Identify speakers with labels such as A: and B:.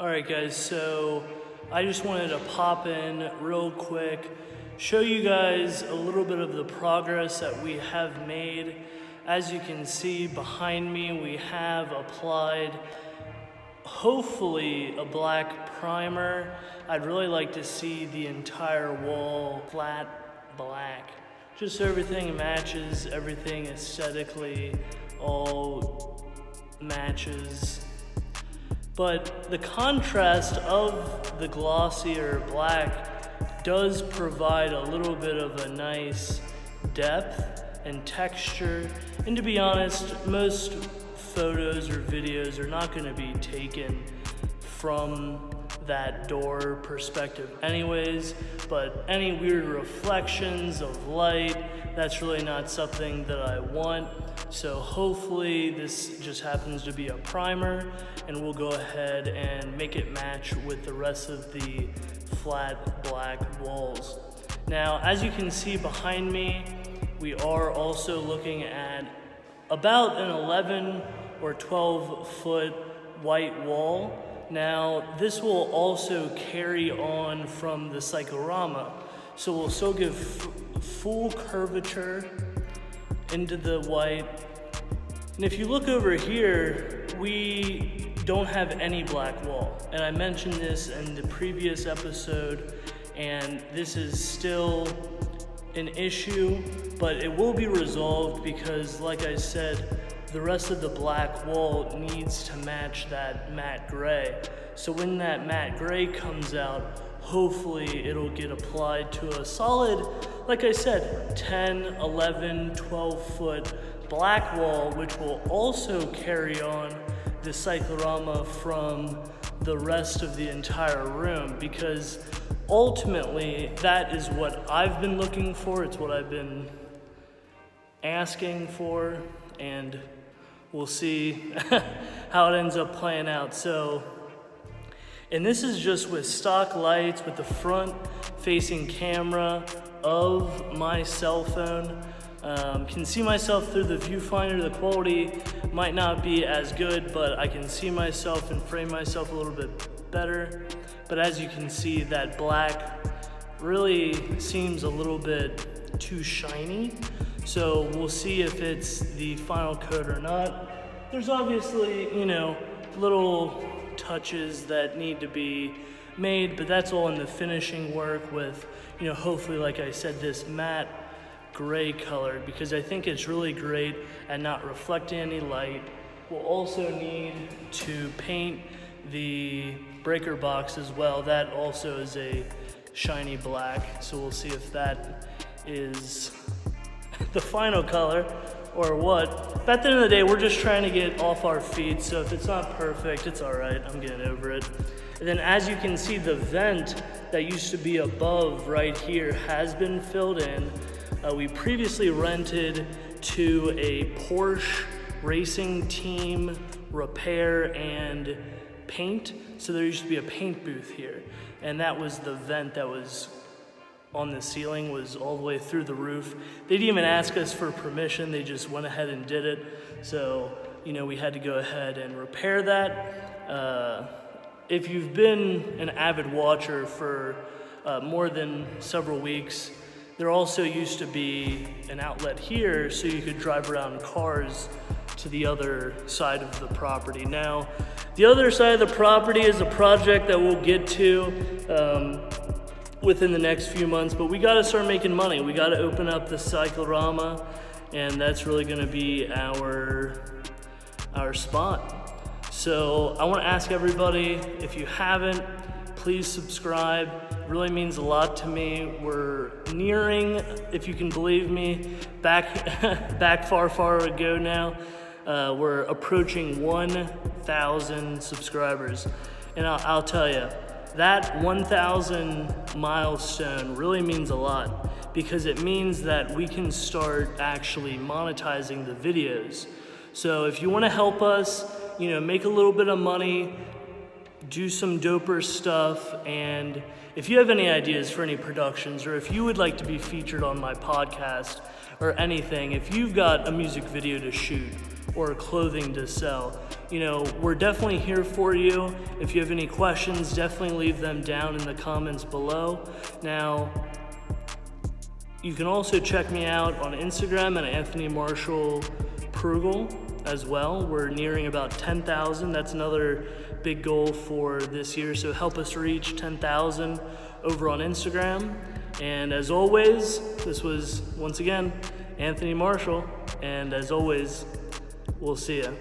A: Alright guys, so I just wanted to pop in real quick, show you guys a little bit of the progress that we have made. As you can see behind me, we have applied hopefully a black primer. I'd really like to see the entire wall flat black. Just so everything matches, everything aesthetically all matches. But the contrast of the glossy or black does provide a little bit of a nice depth and texture. And to be honest, most photos or videos are not going to be taken from that door perspective anyways, but any weird reflections of light, that's really not something that I want. So hopefully this just happens to be a primer, and we'll go ahead and make it match with the rest of the flat black walls. Now, as you can see behind me, we are also looking at about an 11 or 12 foot white wall. Now, this will also carry on from the cyclorama, so we'll still give full curvature into the white. And if you look over here, we don't have any black wall. And I mentioned this in the previous episode, and this is still an issue, but it will be resolved because, like I said, the rest of the black wall needs to match that matte gray. So when that matte gray comes out, hopefully it'll get applied to a solid, like I said, 10, 11, 12 foot black wall, which will also carry on the cyclorama from the rest of the entire room, because ultimately that is what I've been looking for. It's what I've been asking for, and we'll see how it ends up playing out. So, and this is just with stock lights, with the front facing camera of my cell phone. Can see myself through the viewfinder. The quality might not be as good, but I can see myself and frame myself a little bit better. But as you can see, that black really seems a little bit too shiny. So we'll see if it's the final coat or not. There's obviously, little touches that need to be made, but that's all in the finishing work with, hopefully, like I said, this matte gray color, because I think it's really great at not reflecting any light. We'll also need to paint the breaker box as well. That also is a shiny black, so we'll see if that is the final color or what. But at the end of the day, we're just trying to get off our feet, so if it's not perfect, it's all right. I'm getting over it. And then as you can see, the vent that used to be above right here has been filled in. We previously rented to a Porsche racing team repair and paint, so there used to be a paint booth here, and that was the vent that was on the ceiling, was all the way through the roof. They didn't even ask us for permission, they just went ahead and did it. So, we had to go ahead and repair that. If you've been an avid watcher for more than several weeks, there also used to be an outlet here so you could drive around cars to the other side of the property. Now, the other side of the property is a project that we'll get to within the next few months, but we gotta start making money. We gotta open up the cyclorama, and that's really gonna be our spot. So I wanna ask everybody, if you haven't, please subscribe. It really means a lot to me. We're nearing, if you can believe me, back far ago now. We're approaching 1,000 subscribers. And I'll tell you, that 1,000 milestone really means a lot, because it means that we can start actually monetizing the videos. So if you want to help us, make a little bit of money, do some doper stuff, and if you have any ideas for any productions, or if you would like to be featured on my podcast or anything, if you've got a music video to shoot, or clothing to sell. You know, we're definitely here for you. If you have any questions, definitely leave them down in the comments below. Now, you can also check me out on Instagram at Anthony Marshall Prugel as well. We're nearing about 10,000. That's another big goal for this year. So help us reach 10,000 over on Instagram. And as always, this was once again Anthony Marshall. And as always, we'll see ya.